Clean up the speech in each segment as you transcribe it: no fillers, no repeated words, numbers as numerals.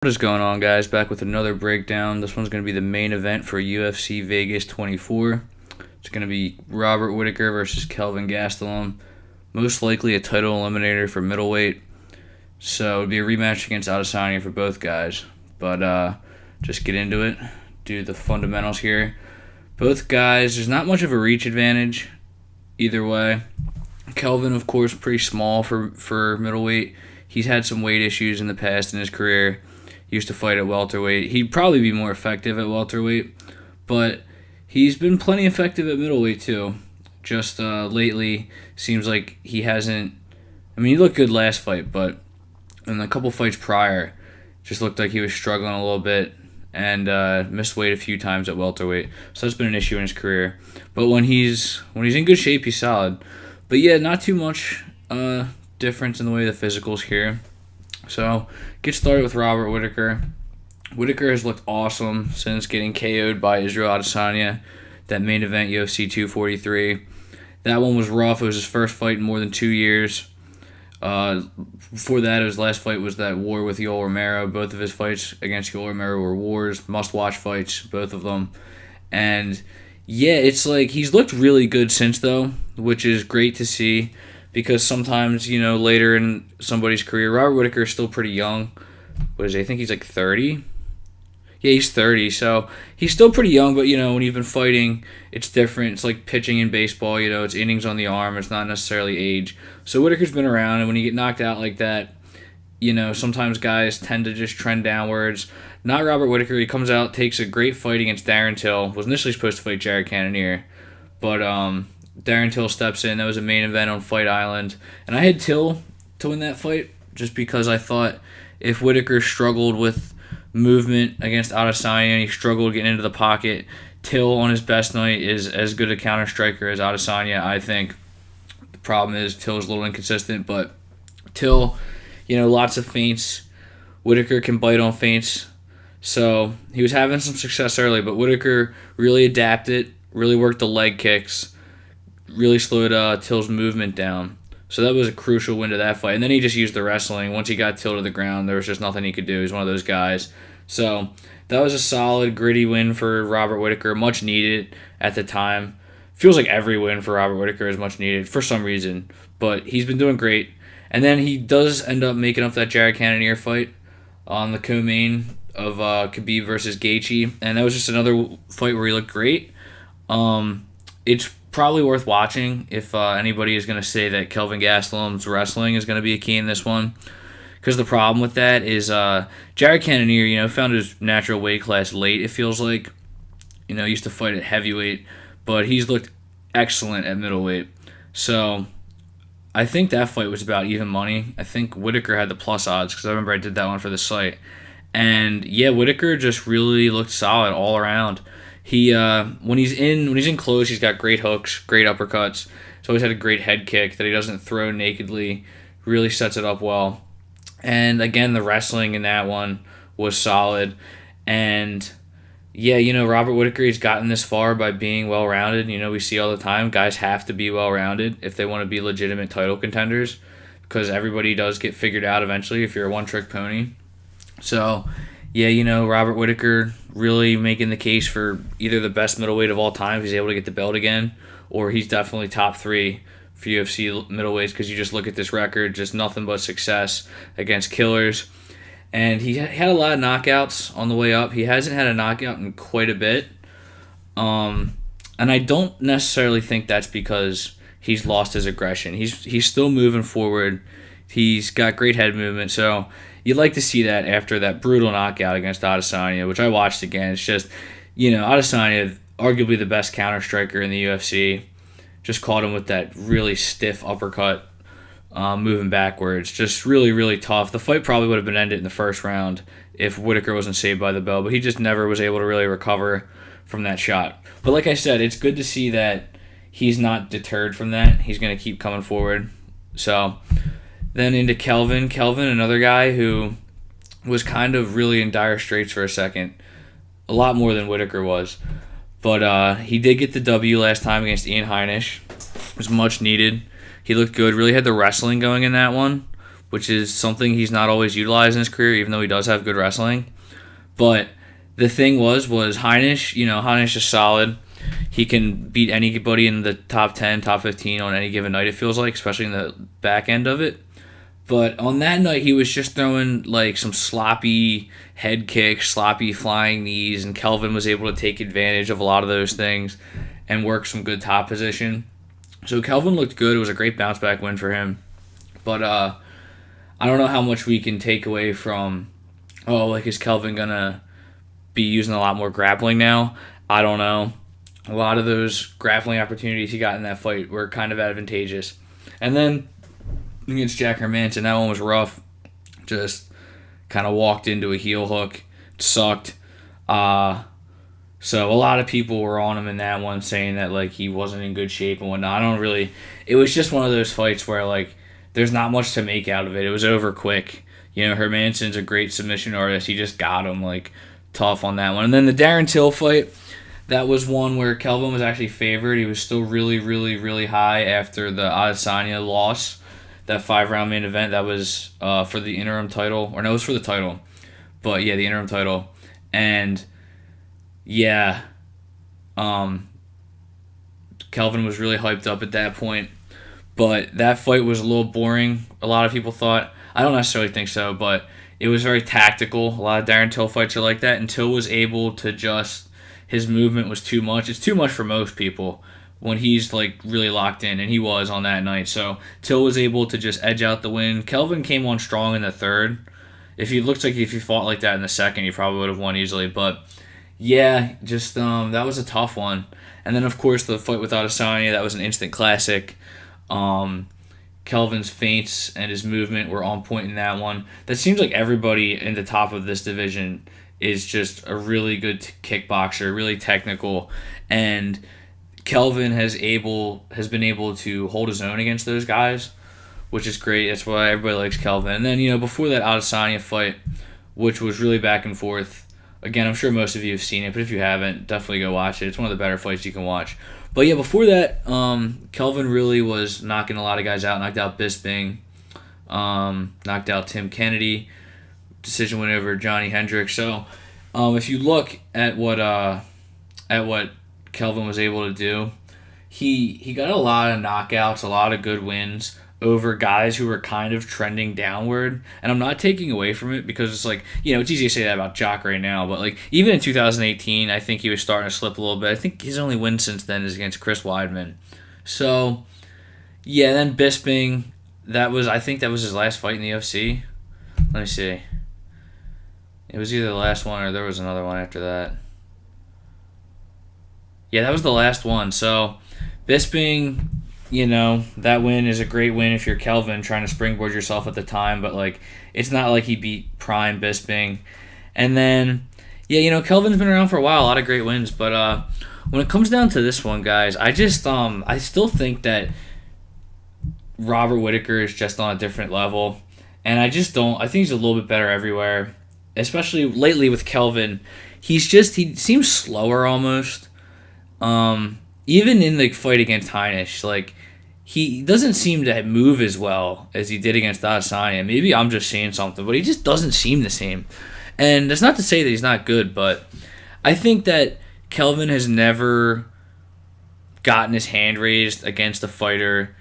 What is going on, guys? Back with another breakdown. This one's going to be the main event for UFC Vegas 24. It's going to be Robert Whittaker versus Kelvin Gastelum. Most likely a title eliminator for middleweight. So it would be a rematch against Adesanya for both guys. But just get into it. Do the fundamentals here. Both guys, there's not much of a reach advantage either way. Kelvin, of course, pretty small for middleweight. He's had some weight issues in the past in his career. He used to fight at welterweight. He'd probably be more effective at welterweight, but he's been plenty effective at middleweight too. Just lately, seems like he hasn't. I mean, he looked good last fight, but in a couple fights prior, just looked like he was struggling a little bit and missed weight a few times at welterweight. So that's been an issue in his career. But when he's in good shape, he's solid. But yeah, not too much difference in the way the physicals here. So, get started with Robert Whittaker. Whittaker has looked awesome since getting KO'd by Israel Adesanya, that main event, UFC 243. That one was rough. It was his first fight in more than 2 years. Before that, his last fight was that war with Yoel Romero. Both of his fights against Yoel Romero were wars, must-watch fights, both of them. And, yeah, it's like he's looked really good since, though, which is great to see. Because sometimes, later in somebody's career, Robert Whittaker is still pretty young. What is he? I think he's like 30. Yeah, he's 30, so he's still pretty young, but, when you've been fighting, it's different. It's like pitching in baseball, it's innings on the arm. It's not necessarily age. So Whittaker's been around, and when you get knocked out like that, sometimes guys tend to just trend downwards. Not Robert Whittaker. He comes out, takes a great fight against Darren Till. Was initially supposed to fight Jared Cannonier, but, Darren Till steps in. That was a main event on Fight Island. And I had Till to win that fight just because I thought if Whittaker struggled with movement against Adesanya and he struggled getting into the pocket, Till on his best night is as good a counter striker as Adesanya, I think. The problem is Till's a little inconsistent, but Till, lots of feints. Whittaker can bite on feints. So he was having some success early, but Whittaker really adapted, really worked the leg kicks, really slowed Till's movement down. So that was a crucial win to that fight. And then he just used the wrestling. Once he got Till to the ground, there was just nothing he could do. He's one of those guys. So that was a solid, gritty win for Robert Whittaker. Much needed at the time. Feels like every win for Robert Whittaker is much needed for some reason. But he's been doing great. And then he does end up making up that Jared Cannonier fight on the co-main of Khabib versus Gaethje. And that was just another fight where he looked great. It's probably worth watching if anybody is going to say that Kelvin Gastelum's wrestling is going to be a key in this one. Because the problem with that is Jared Cannonier, found his natural weight class late, it feels like. He used to fight at heavyweight, but he's looked excellent at middleweight. So I think that fight was about even money. I think Whittaker had the plus odds because I remember I did that one for the site. And yeah, Whittaker just really looked solid all around. He when he's in close, he's got great hooks, great uppercuts. He's always had a great head kick that he doesn't throw nakedly. Really sets it up well. And again, the wrestling in that one was solid. And yeah, Robert Whittaker, he's gotten this far by being well-rounded. We see all the time guys have to be well-rounded if they want to be legitimate title contenders, because everybody does get figured out eventually if you're a one-trick pony. So yeah, Robert Whittaker really making the case for either the best middleweight of all time if he's able to get the belt again, or he's definitely top 3 for UFC middleweights because you just look at this record, just nothing but success against killers. And he had a lot of knockouts on the way up. He hasn't had a knockout in quite a bit. And I don't necessarily think that's because he's lost his aggression. He's still moving forward. He's got great head movement, so you'd like to see that after that brutal knockout against Adesanya, which I watched again. It's just, Adesanya, arguably the best counter striker in the UFC, just caught him with that really stiff uppercut, moving backwards. Just really, really tough. The fight probably would have been ended in the first round if Whittaker wasn't saved by the bell, but he just never was able to really recover from that shot. But like I said, it's good to see that he's not deterred from that. He's going to keep coming forward. So then into Kelvin. Kelvin, another guy who was kind of really in dire straits for a second. A lot more than Whittaker was. But he did get the W last time against Ian Heinisch. It was much needed. He looked good. Really had the wrestling going in that one. which is something he's not always utilized in his career, even though he does have good wrestling. But the thing was Heinisch, Heinisch is solid. He can beat anybody in the top 10, top 15 on any given night, it feels like, especially in the back end of it. But on that night, he was just throwing like some sloppy head kicks, sloppy flying knees, and Kelvin was able to take advantage of a lot of those things and work some good top position. So Kelvin looked good. It was a great bounce back win for him. But I don't know how much we can take away from, is Kelvin going to be using a lot more grappling now? I don't know. A lot of those grappling opportunities he got in that fight were kind of advantageous. And then against Jack Hermanson, that one was rough. Just kind of walked into a heel hook. It sucked. So a lot of people were on him in that one, saying that like he wasn't in good shape and whatnot. It was just one of those fights where like there's not much to make out of it. It was over quick. Hermanson's a great submission artist. He just got him like tough on that one. And then the Darren Till fight, that was one where Kelvin was actually favored. He was still really, really, really high after the Adesanya loss. That 5-round main event, that was for the interim title. Or no, it was for the title. But yeah, the interim title. And yeah, Kelvin was really hyped up at that point. But that fight was a little boring, a lot of people thought. I don't necessarily think so, but it was very tactical. A lot of Darren Till fights are like that. And Till was able to just... His movement was too much. It's too much for most people when he's like really locked in, and he was on that night. So Till was able to just edge out the win. Kelvin came on strong in the third. If he fought like that in the second, he probably would have won easily. But yeah, just that was a tough one. And then of course the fight with Adesanya, that was an instant classic. Kelvin's feints and his movement were on point in that one. That seems like everybody in the top of this division is just a really good kickboxer, really technical, and Kelvin has been able to hold his own against those guys, which is great. That's why everybody likes Kelvin. And then, before that Adesanya fight, which was really back and forth, again, I'm sure most of you have seen it, but if you haven't, definitely go watch it. It's one of the better fights you can watch. But yeah, before that, Kelvin really was knocking a lot of guys out. Knocked out Bisping, knocked out Tim Kennedy, decision win over Johnny Hendricks. So, if you look at what Kelvin was able to do, he got a lot of knockouts, a lot of good wins over guys who were kind of trending downward. And I'm not taking away from it because it's like, it's easy to say that about Jock right now, but like even in 2018, I think he was starting to slip a little bit. I think his only win since then is against Chris Weidman. So, yeah, then Bisping, I think that was his last fight in the UFC. Let me see. It was either the last one or there was another one after that. Yeah, that was the last one. So, Bisping, that win is a great win if you're Kelvin trying to springboard yourself at the time, but like it's not like he beat prime Bisping. And then, Kelvin's been around for a while, a lot of great wins, but when it comes down to this one, guys, I just I still think that Robert Whittaker is just on a different level, and I think he's a little bit better everywhere, especially lately with Kelvin. He seems slower almost. Even in the fight against Heinisch, like, he doesn't seem to move as well as he did against Adesanya. Maybe I'm just seeing something, but he just doesn't seem the same. And that's not to say that he's not good, but I think that Kelvin has never gotten his hand raised against a fighter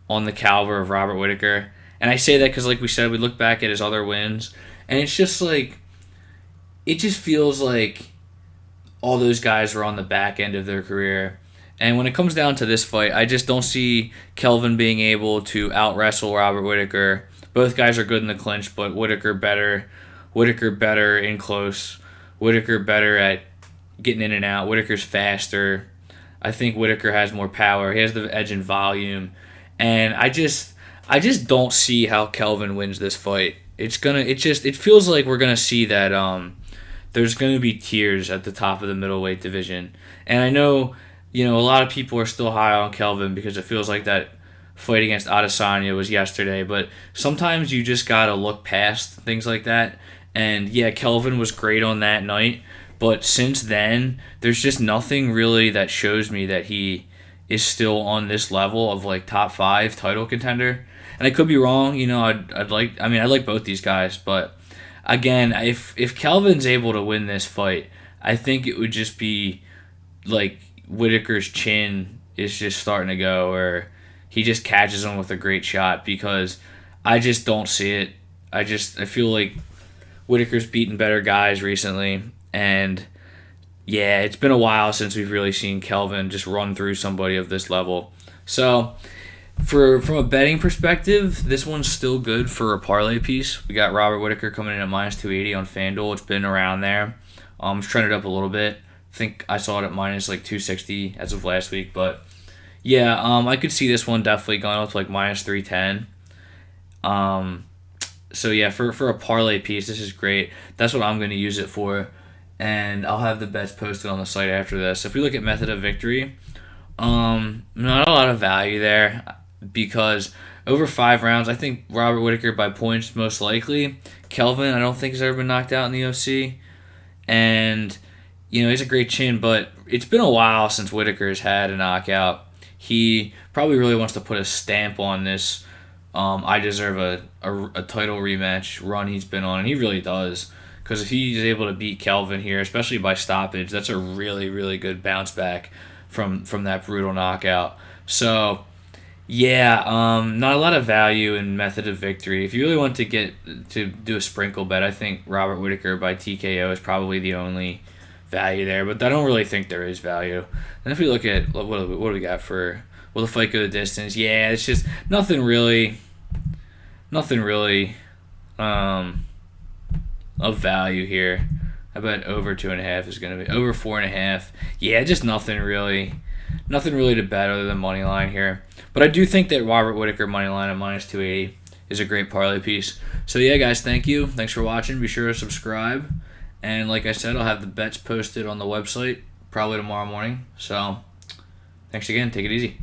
on the caliber of Robert Whittaker. And I say that because, like we said, we look back at his other wins, and it's just like, it just feels like all those guys were on the back end of their career. And when it comes down to this fight, I just don't see Kelvin being able to out-wrestle Robert Whittaker. Both guys are good in the clinch, but Whittaker better in close. Whittaker better at getting in and out. Whittaker's faster. I think Whittaker has more power. He has the edge in volume. And I just don't see how Kelvin wins this fight. It feels like we're gonna see that there's gonna be tears at the top of the middleweight division. And I know, a lot of people are still high on Kelvin because it feels like that fight against Adesanya was yesterday, but sometimes you just gotta look past things like that. And yeah, Kelvin was great on that night, but since then, there's just nothing really that shows me that he is still on this level of like top 5 title contender. And I could be wrong. I like both these guys, but again, if Kelvin's able to win this fight, I think it would just be like Whittaker's chin is just starting to go, or he just catches him with a great shot, because I just don't see it. I feel like Whittaker's beaten better guys recently, and yeah, it's been a while since we've really seen Kelvin just run through somebody of this level. So, from a betting perspective, this one's still good for a parlay piece. We got Robert Whittaker coming in at minus 280 on FanDuel. It's been around there. It's trended up a little bit. I think I saw it at minus like 260 as of last week, but yeah, I could see this one definitely going up to like minus 310. So yeah, for a parlay piece, this is great. That's what I'm going to use it for, and I'll have the bets posted on the site after this. If we look at method of victory, not a lot of value there, because over 5 rounds, I think Robert Whittaker by points most likely. Kelvin, I don't think has ever been knocked out in the UFC, and he's a great chin, but it's been a while since Whittaker has had a knockout. He probably really wants to put a stamp on this. I deserve a title rematch run he's been on, and he really does. Because if he's able to beat Kelvin here, especially by stoppage, that's a really, really good bounce back from that brutal knockout. So, yeah, not a lot of value in method of victory. If you really want to do a sprinkle bet, I think Robert Whittaker by TKO is probably the only value there. But I don't really think there is value. And if we look at what do we got for, will the fight go the distance? Yeah, it's just nothing really of value here. I bet over 2.5 is going to be over 4.5. Yeah, just nothing really to bet other than money line here. But I do think that Robert Whittaker money line at minus 280 is a great parlay piece. So yeah, guys, thank you. Thanks for watching. Be sure to subscribe. And like I said, I'll have the bets posted on the website probably tomorrow morning. So thanks again. Take it easy.